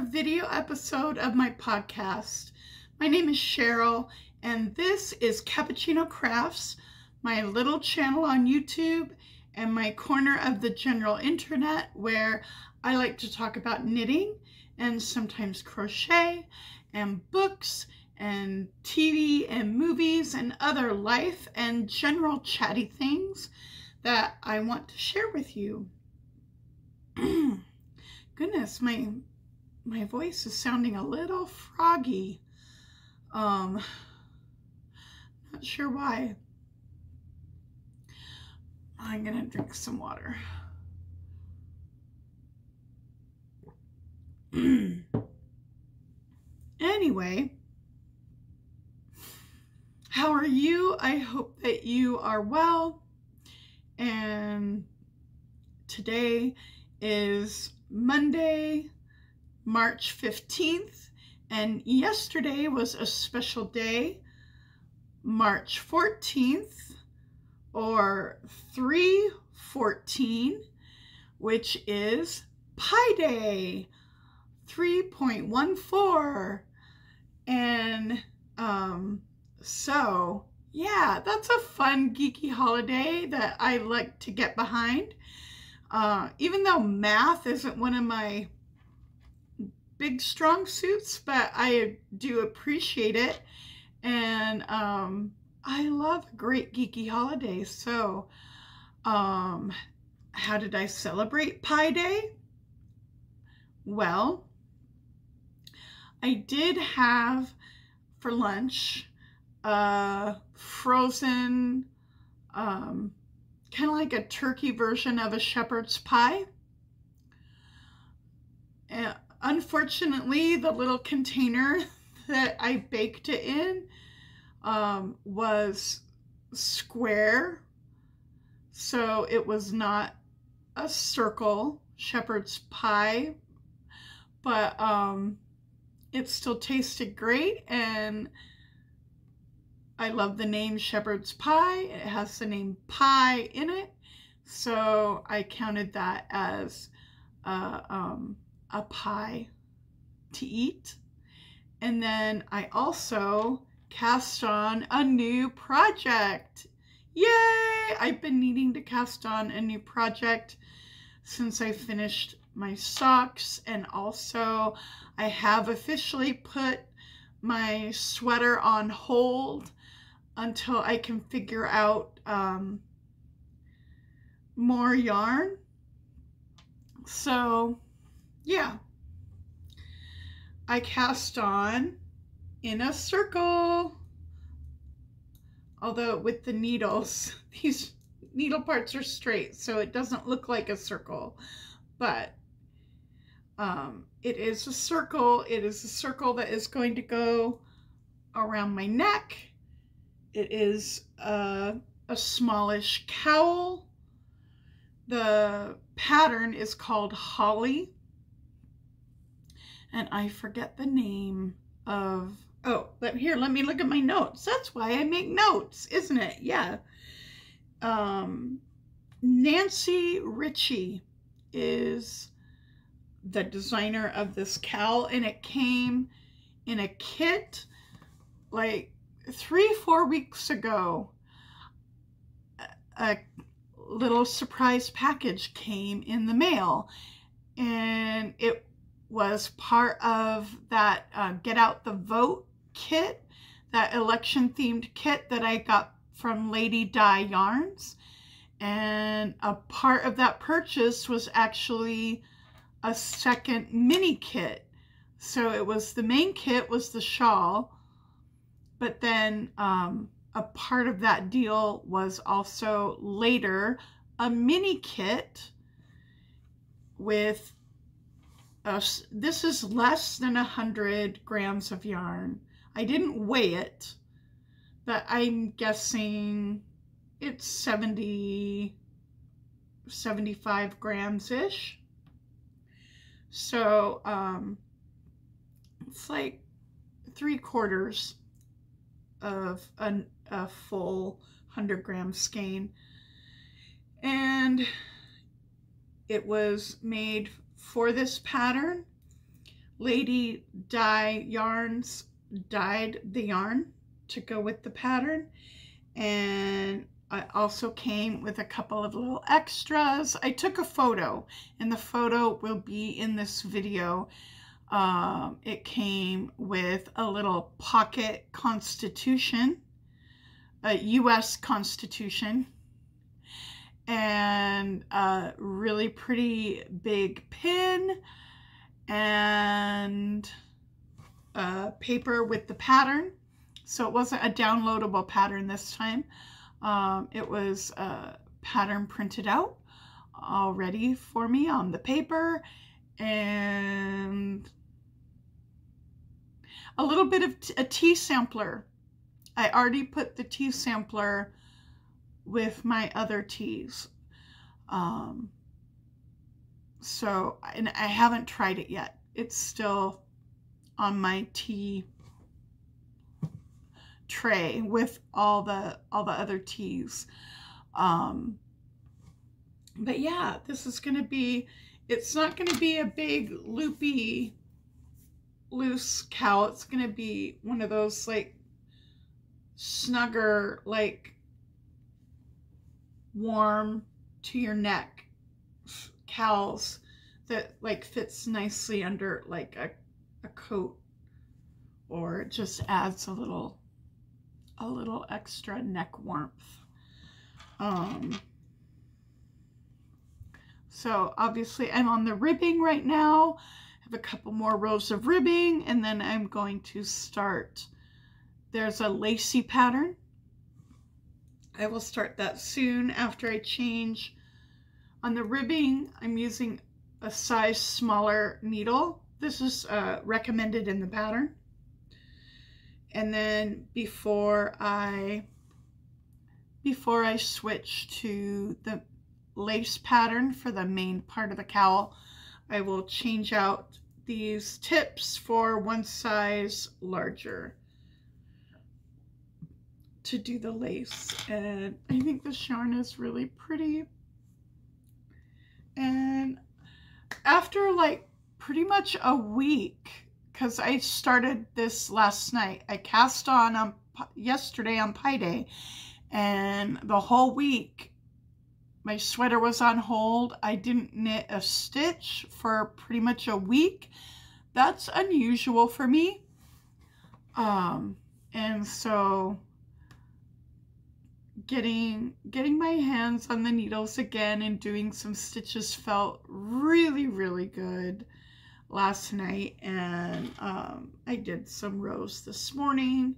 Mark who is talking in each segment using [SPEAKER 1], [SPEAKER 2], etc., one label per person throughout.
[SPEAKER 1] video episode of my podcast. My name is Cheryl, and this is Cappuccino Crafts, my little channel on YouTube and my corner of the general internet where I like to talk about knitting and sometimes crochet and books and TV and movies and other life and general chatty things that I want to share with you. Goodness, my voice is sounding a little froggy. Not sure why. I'm gonna drink some water. Anyway, how are you? I hope that you are well. And today is Monday, March 15th, and yesterday was a special day, March 14th, or 3/14, which is Pi Day, 3.14, and so yeah, that's a fun geeky holiday that I like to get behind. Even though math isn't one of my big strong suits, but I do appreciate it, and I love a great geeky holiday. So how did I celebrate Pi Day? Well, I did have for lunch frozen kind of like a turkey version of a shepherd's pie. Unfortunately, the little container that I baked it in was square, so it was not a circle shepherd's pie, but it still tasted great, and I love the name shepherd's pie. It has the name pie in it, so I counted that as a pie to eat. And then I also cast on a new project. Yay! I've been needing to cast on a new project since I finished my socks, and also I have officially put my sweater on hold until I can figure out more yarn. So yeah, I cast on in a circle, although with the needles, these needle parts are straight, so it doesn't look like a circle, but it is a circle. It is a circle that is going to go around my neck. It is a smallish cowl. The pattern is called Holly, and I forget the name of, oh, let me look at my notes. That's why I make notes, isn't it? Yeah. Nancy Ritchie is the designer of this cowl, and it came in a kit like 3-4 weeks ago. A little surprise package came in the mail, and it was part of that Get Out the Vote kit, that election themed kit that I got from Lady Dye Yarns. And a part of that purchase was actually a second mini kit. So it was, the main kit was the shawl, but then a part of that deal was also later a mini kit with this is less than 100 grams of yarn. I didn't weigh it, but I'm guessing it's 75 grams-ish. So it's like 3/4 of a full 100-gram skein. And it was made for this pattern. lady dye yarns dyed the yarn to go with the pattern, and I also came with a couple of little extras. I took a photo, and the photo will be in this video. It came with a little pocket Constitution, a US Constitution, and a really pretty big pin, and paper with the pattern. So it wasn't a downloadable pattern this time. It was a pattern printed out already for me on the paper, and a little bit of a tea sampler. I already put the tea sampler with my other teas. So, and I haven't tried it yet. It's still on my tea tray with all the other teas. But yeah, this is going to be, it's not going to be a big loopy loose cowl. It's going to be one of those like snugger, like warm to your neck cowls that like fits nicely under like a coat, or it just adds a little extra neck warmth. So obviously I'm on the ribbing right now. I have a couple more rows of ribbing, and then I'm going to start. There's a lacy pattern. I will start that soon after I change. On the ribbing, I'm using a size smaller needle. This is recommended in the pattern. And then before I switch to the lace pattern for the main part of the cowl, I will change out these tips for one size larger to do the lace. And I think this yarn is really pretty. And after like pretty much a week, because I started this last night, I cast on yesterday on Pi Day, and the whole week my sweater was on hold. I didn't knit a stitch for pretty much a week. That's unusual for me. And so getting my hands on the needles again and doing some stitches felt really, really good last night. And I did some rows this morning.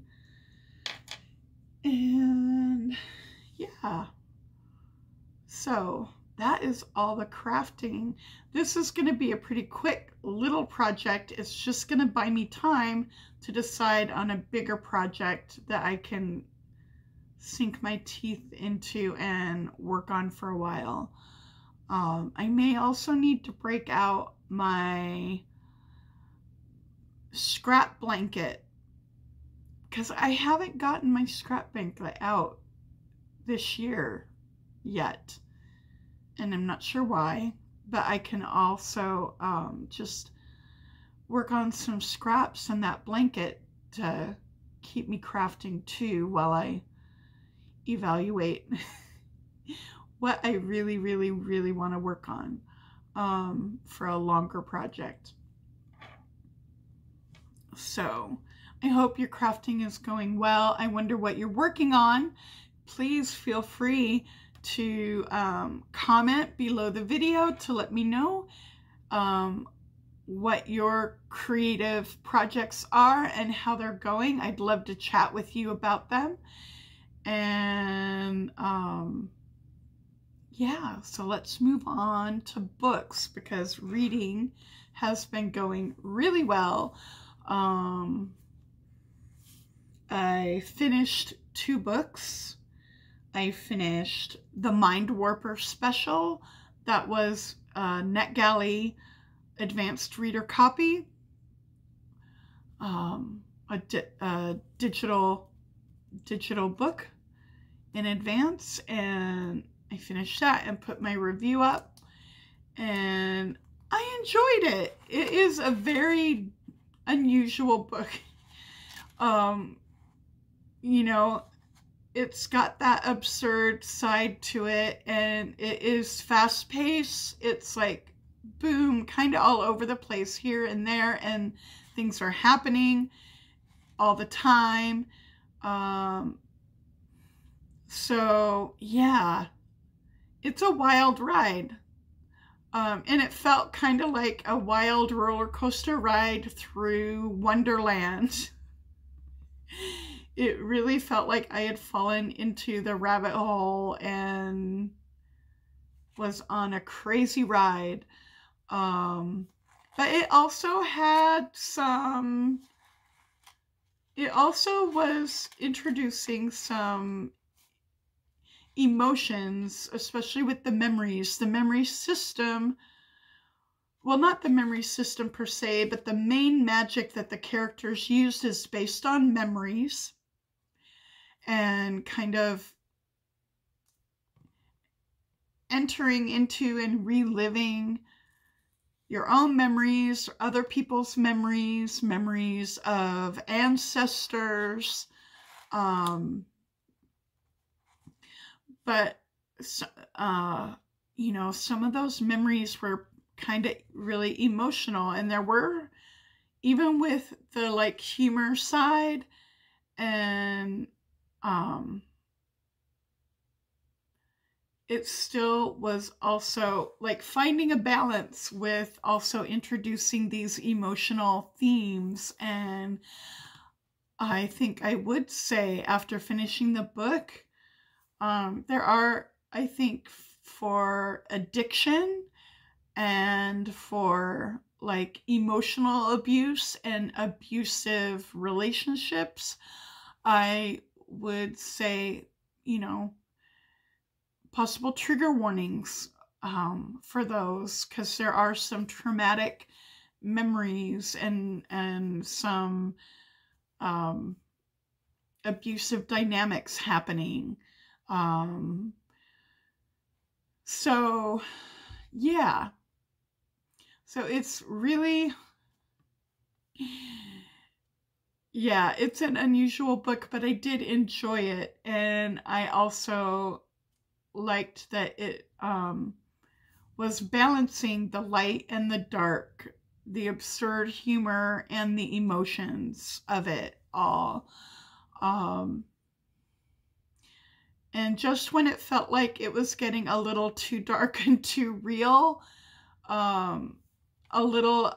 [SPEAKER 1] And yeah. So that is all the crafting. This is going to be a pretty quick little project. It's just going to buy me time to decide on a bigger project that I can sink my teeth into and work on for a while. I may also need to break out my scrap blanket, because I haven't gotten my scrap blanket out this year yet. And I'm not sure why, but I can also just work on some scraps in that blanket to keep me crafting too, while I evaluate what I really, really, really want to work on for a longer project. So I hope your crafting is going well. I wonder what you're working on. Please feel free to comment below the video to let me know what your creative projects are and how they're going. I'd love to chat with you about them. And yeah, so let's move on to books, because reading has been going really well. I finished 2 books. I finished the Mind Warper special. That was NetGalley advanced reader copy. A digital book in advance, and I finished that and put my review up, and I enjoyed it. It is a very unusual book. You know, it's got that absurd side to it, and it is fast paced. It's like boom, kind of all over the place here and there, and things are happening all the time. So yeah, it's a wild ride. And it felt kind of like a wild roller coaster ride through Wonderland. It really felt like I had fallen into the rabbit hole and was on a crazy ride. But it also had some, it also was introducing some emotions, especially with the memories. The memory system, well, not the memory system per se, but the main magic that the characters used is based on memories, and kind of entering into and reliving your own memories, other people's memories, memories of ancestors. But, you know, some of those memories were kind of really emotional, and there were, even with the like humor side, and it still was also like finding a balance with also introducing these emotional themes. And I think I would say, after finishing the book, there are, I think, for addiction and for like emotional abuse and abusive relationships, I would say, you know, possible trigger warnings for those, because there are some traumatic memories and some abusive dynamics happening. So yeah, so it's really, yeah, it's an unusual book, but I did enjoy it. And I also liked that it was balancing the light and the dark, the absurd humor and the emotions of it all. And just when it felt like it was getting a little too dark and too real, a little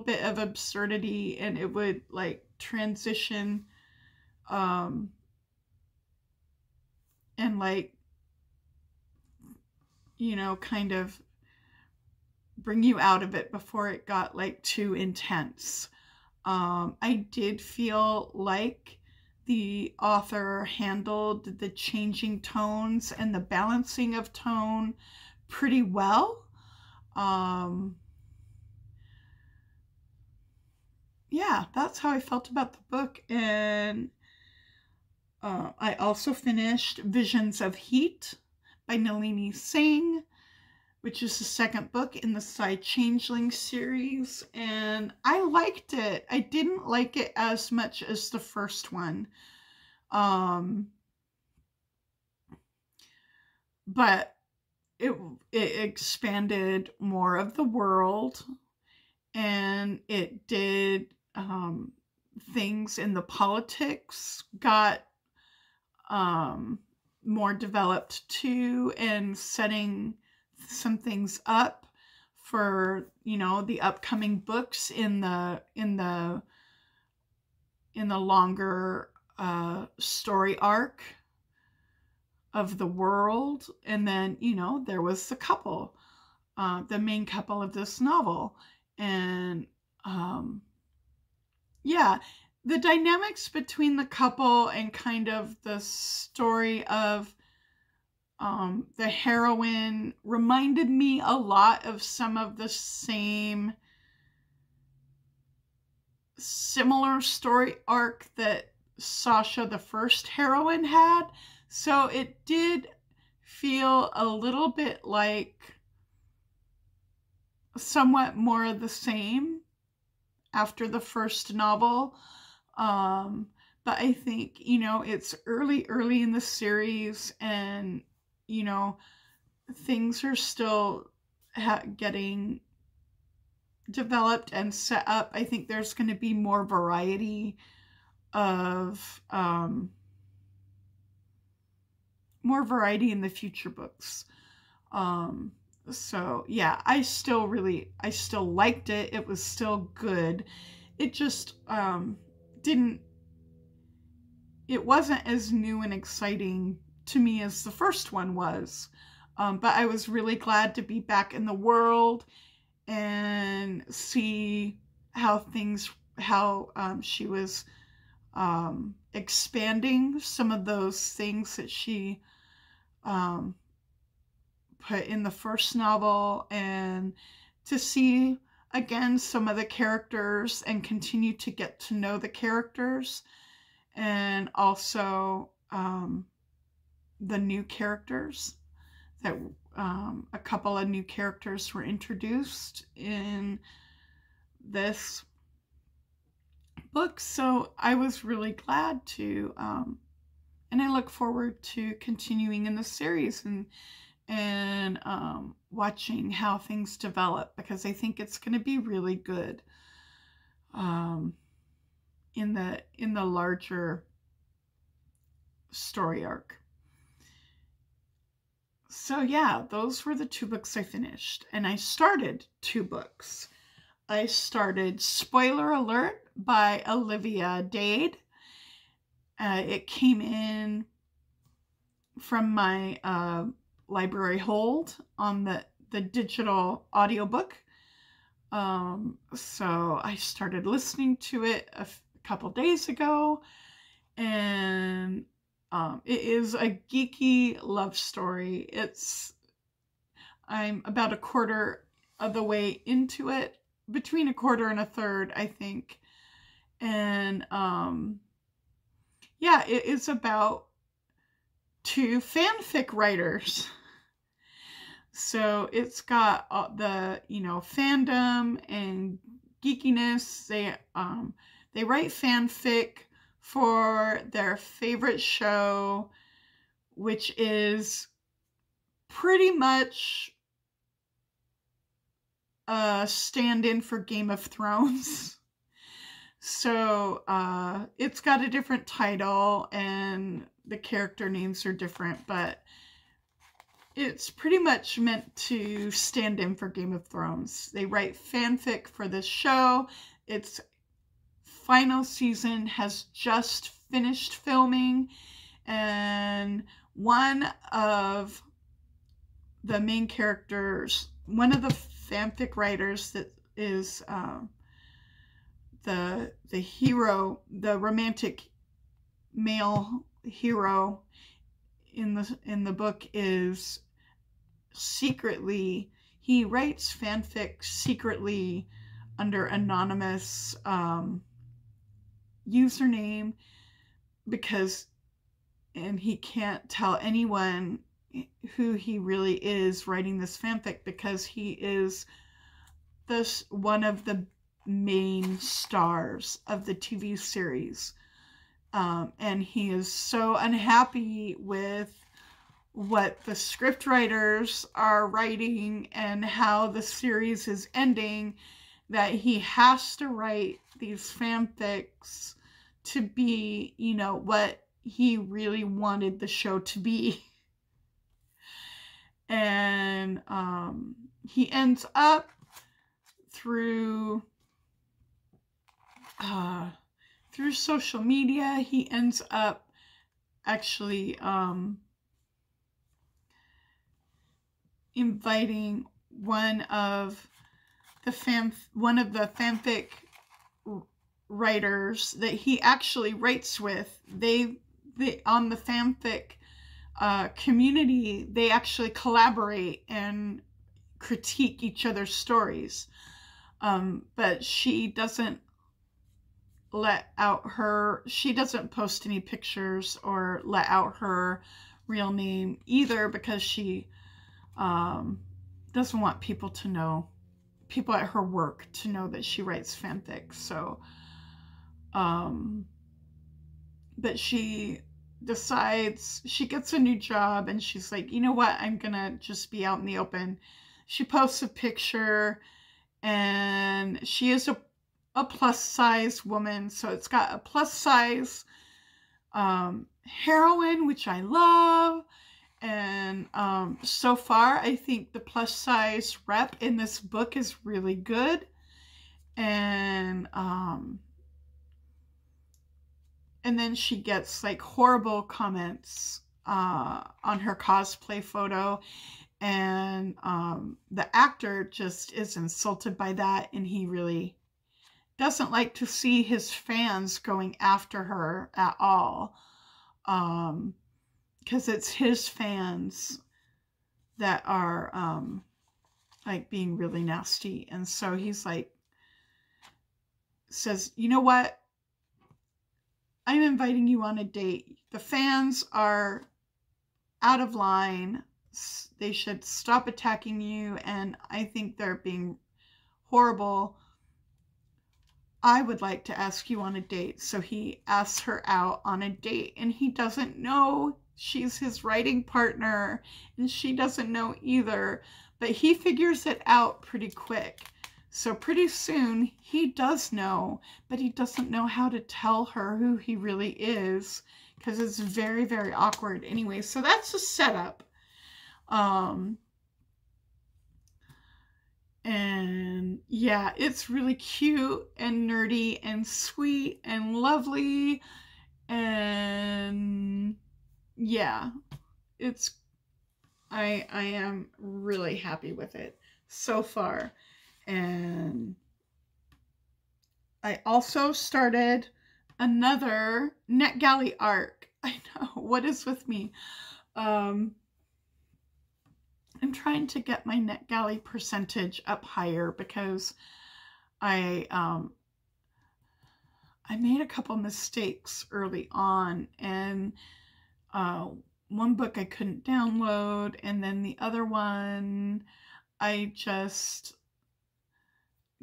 [SPEAKER 1] bit of absurdity, and it would like transition and like, you know, kind of bring you out of it before it got like too intense. I did feel like the author handled the changing tones and the balancing of tone pretty well. Yeah, that's how I felt about the book. And I also finished Visions of Heat by Nalini Singh, which is the second book in the Side Changeling series, and I liked it. I didn't like it as much as the first one, but it expanded more of the world, and it did things in the politics got more developed too, and setting some things up for, you know, the upcoming books in the longer story arc of the world. And then, you know, there was the couple, the main couple of this novel, and yeah, the dynamics between the couple and kind of the story of the heroine reminded me a lot of some of the similar story arc that Sasha, the first heroine, had. So it did feel a little bit like somewhat more of the same. after the first novel. But I think, you know, it's early in the series, and, you know, things are still getting developed and set up. I think there's going to be more variety of, more variety in the future books. So yeah, I still liked it. It was still good. It just, it wasn't as new and exciting to me as the first one was. But I was really glad to be back in the world and see how she was expanding some of those things that she put in the first novel, and to see again some of the characters and continue to get to know the characters, and also the new characters that a couple of new characters were introduced in this book. So I was really glad to, and I look forward to continuing in the series and watching how things develop, because I think it's going to be really good in the larger story arc. So yeah, those were the 2 books I finished, and I started 2 books. I started Spoiler Alert by Olivia Dade. It came in from my library hold on the digital audiobook. So I started listening to it a couple days ago, and it is a geeky love story. I'm about a quarter of the way into it, between a quarter and a third, I think. And yeah, it is about 2 fanfic writers. So it's got the, you know, fandom and geekiness. They write fanfic for their favorite show, which is pretty much a stand-in for Game of Thrones. So it's got a different title and the character names are different, but it's pretty much meant to stand in for Game of Thrones. They write fanfic for this show. Its final season has just finished filming, and one of the main characters, one of the fanfic writers that is the hero, the romantic male hero in the book, is secretly, he writes fanfic secretly under anonymous username, and he can't tell anyone who he really is writing this fanfic, because he is one of the main stars of the TV series. And he is so unhappy with what the scriptwriters are writing and how the series is ending, that he has to write these fanfics to be, you know, what he really wanted the show to be. And he ends up through social media, he ends up actually inviting one of the fanfic writers that he actually writes with. They on the fanfic community, they actually collaborate and critique each other's stories. But she doesn't she doesn't post any pictures or let out her real name either, because she doesn't want people to know people at her work to know that she writes fanfic. So, but she decides, she gets a new job and she's like, you know what, I'm gonna just be out in the open. She posts a picture and she is a plus size woman. So it's got a plus size heroine, which I love. And so far, I think the plus size rep in this book is really good. And then she gets like horrible comments on her cosplay photo. And the actor just is insulted by that. And he really doesn't like to see his fans going after her at all. Because it's his fans that are like being really nasty. And so he's like, says, you know what? I'm inviting you on a date. The fans are out of line. They should stop attacking you. And I think they're being horrible. I would like to ask you on a date. So he asks her out on a date, and he doesn't know she's his writing partner, and she doesn't know either, but he figures it out pretty quick. So pretty soon he does know, but he doesn't know how to tell her who he really is, because it's very, very awkward anyway. So that's a setup. And yeah, it's really cute and nerdy and sweet and lovely. And yeah, I am really happy with it so far. And I also started another NetGalley arc. I know, what is with me? I'm trying to get my NetGalley percentage up higher because I made a couple mistakes early on, and one book I couldn't download, and then the other one I just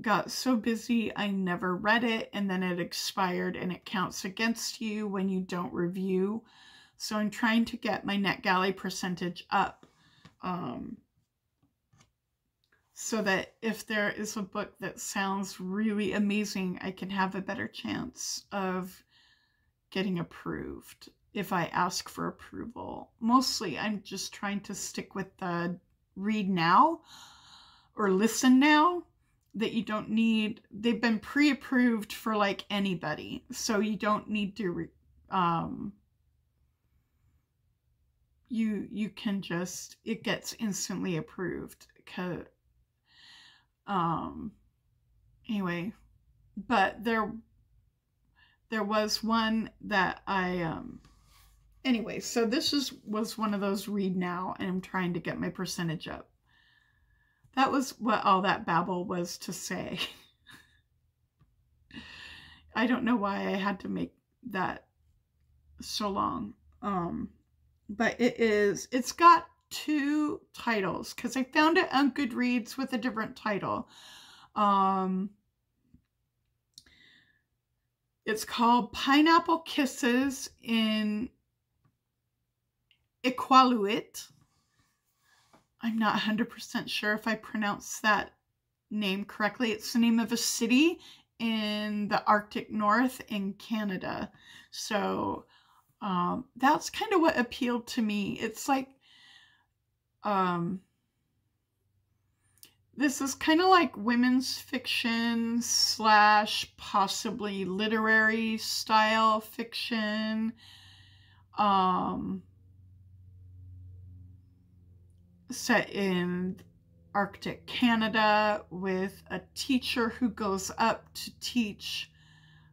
[SPEAKER 1] got so busy I never read it, and then it expired, and it counts against you when you don't review. So I'm trying to get my NetGalley percentage up. So that if there is a book that sounds really amazing, I can have a better chance of getting approved if I ask for approval. Mostly, I'm just trying to stick with the read now or listen now, that you don't need, they've been pre-approved for like anybody. So you don't need to, you can just, it gets instantly approved. Anyway, but there was one that I, anyway, so this was one of those read now, and I'm trying to get my percentage up. That was what all that babble was to say. I don't know why I had to make that so long. But it's got 2 titles because I found it on Goodreads with a different title. It's called Pineapple Kisses in Iqaluit. I'm not 100% sure if I pronounced that name correctly. It's the name of a city in the Arctic North in Canada. So that's kind of what appealed to me. It's like, this is kind of like women's fiction / possibly literary style fiction. Set in Arctic Canada with a teacher who goes up to teach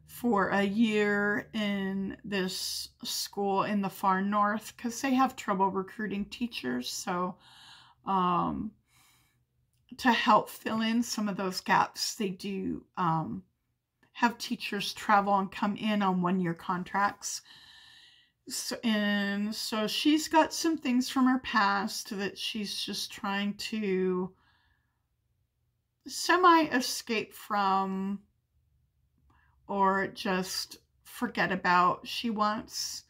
[SPEAKER 1] for a year in this school in the far north because they have trouble recruiting teachers. So to help fill in some of those gaps, they do have teachers travel and come in on 1-year contracts. So she's got some things from her past that she's just trying to semi-escape from or just forget about. She wants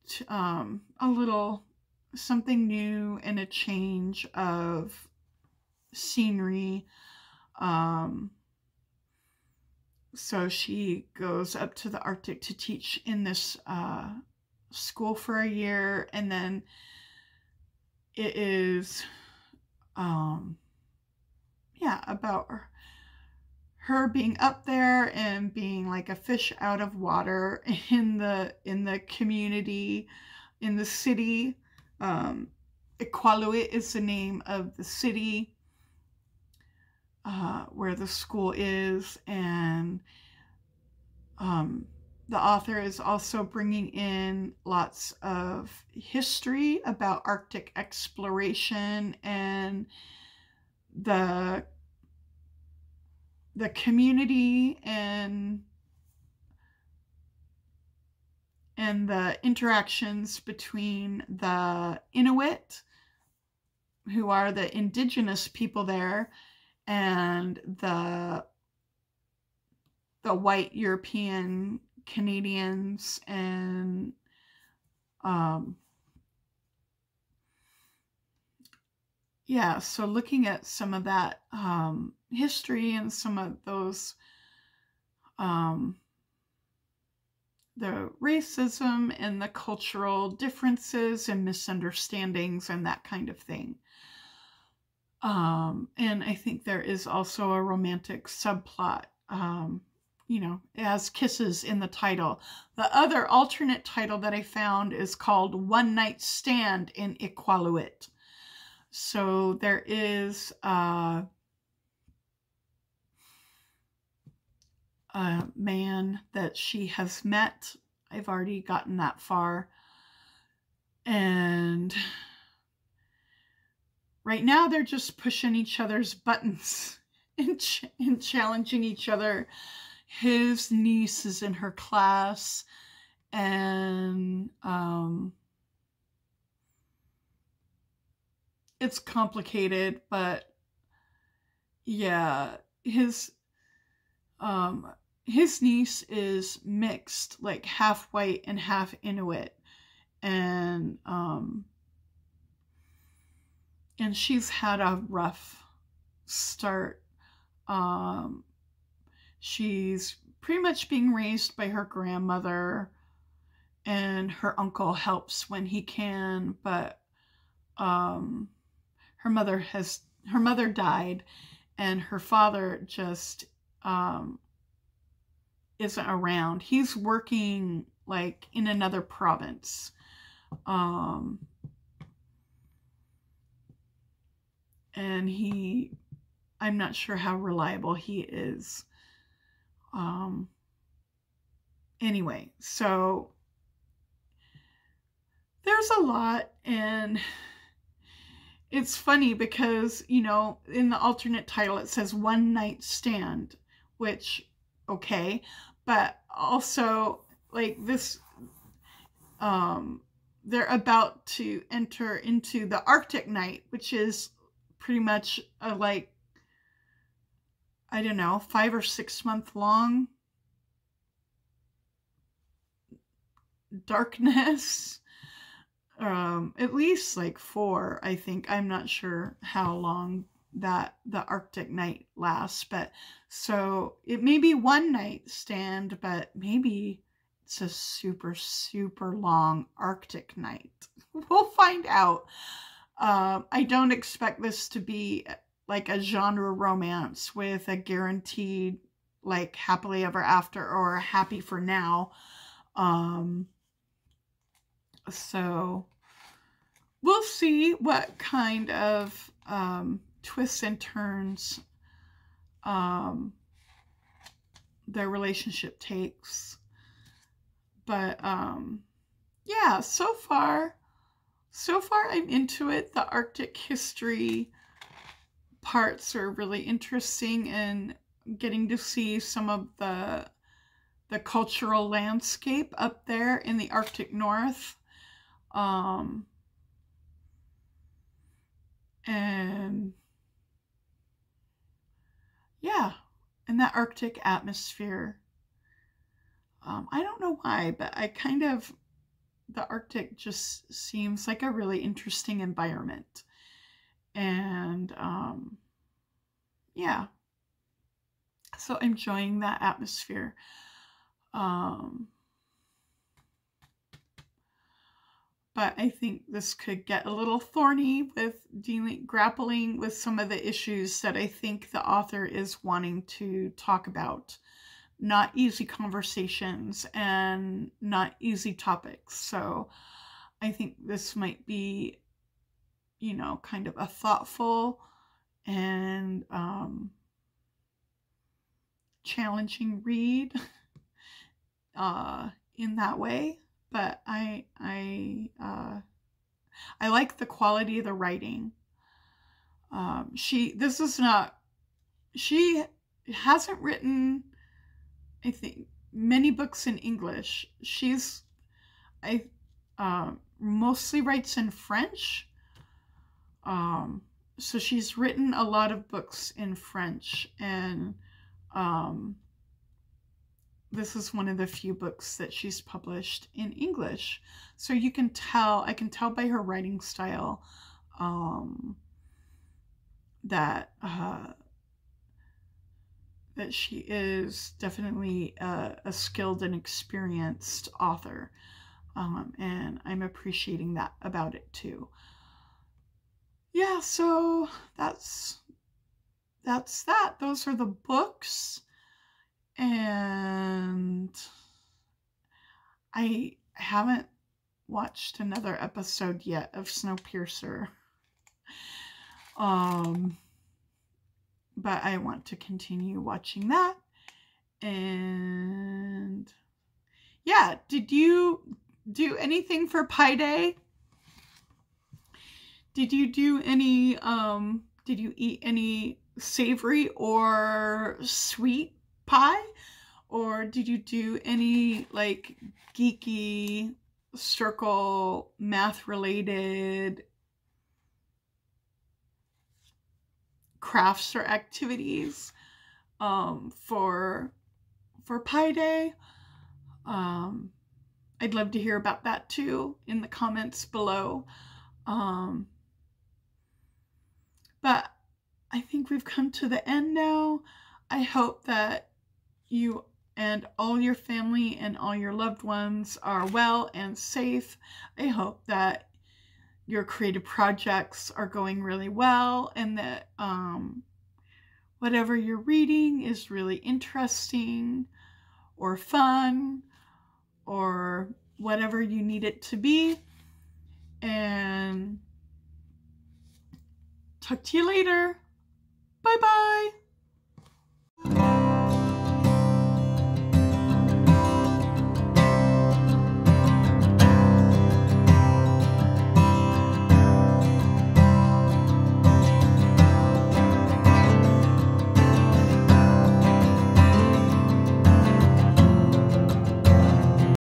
[SPEAKER 1] to, a little something new and a change of scenery. So she goes up to the Arctic to teach in this school for a year, and then it is about her being up there and being like a fish out of water in the community, in the city. Iqaluit is the name of the city where the school is, and the author is also bringing in lots of history about Arctic exploration and the community and the interactions between the Inuit, who are the indigenous people there, and the white European Canadians, and so looking at some of that history and some of those the racism and the cultural differences and misunderstandings and that kind of thing. And I think there is also a romantic subplot. It has kisses in the title. The other alternate title that I found is called One Night Stand in Iqaluit. So there is a man that she has met. I've already gotten that far. And right now they're just pushing each other's buttons and challenging each other. His niece is in her class, and it's complicated, but yeah, his niece is mixed, like half white and half Inuit, and she's had a rough start. She's pretty much being raised by her grandmother, and her uncle helps when he can, but her mother died, and her father just isn't around. He's working like in another province. And I'm not sure how reliable he is. Anyway, so there's a lot, and it's funny because, in the alternate title it says One Night Stand, which, okay, but also like this, they're about to enter into the Arctic night, which is pretty much a, like, I don't know, 5 or 6 month long darkness. At least like 4, I think. I'm not sure how long that the Arctic night lasts, but so it may be one night stand, but maybe it's a super, super long Arctic night. We'll find out. I don't expect this to be like a genre romance with a guaranteed like happily ever after or happy for now. So we'll see what kind of twists and turns their relationship takes. But yeah, so far I'm into it. The Arctic history parts are really interesting, and getting to see some of the cultural landscape up there in the Arctic North. And yeah, and that Arctic atmosphere. I don't know why, but the Arctic just seems like a really interesting environment. And yeah, so enjoying that atmosphere. Um, but I think this could get a little thorny with grappling with some of the issues that I think the author is wanting to talk about. Not easy conversations and not easy topics. So I think this might be, kind of a thoughtful and challenging read in that way. But I like the quality of the writing. She hasn't written, I think, many books in English. I mostly writes in French. So she's written a lot of books in French, and this is one of the few books that she's published in English. So I can tell by her writing style that she is definitely a skilled and experienced author. And I'm appreciating that about it too. Yeah, so that's that. Those are the books. And I haven't watched another episode yet of Snowpiercer. But I want to continue watching that. And yeah, did you do anything for Pie Day? Did you do any, did you eat any savory or sweet pie? Or did you do any like geeky circle math related crafts or activities for Pie Day? I'd love to hear about that too in the comments below. But I think we've come to the end now. I hope that you and all your family and all your loved ones are well and safe. I hope that your creative projects are going really well, and that whatever you're reading is really interesting or fun or whatever you need it to be. And talk to you later. Bye-bye.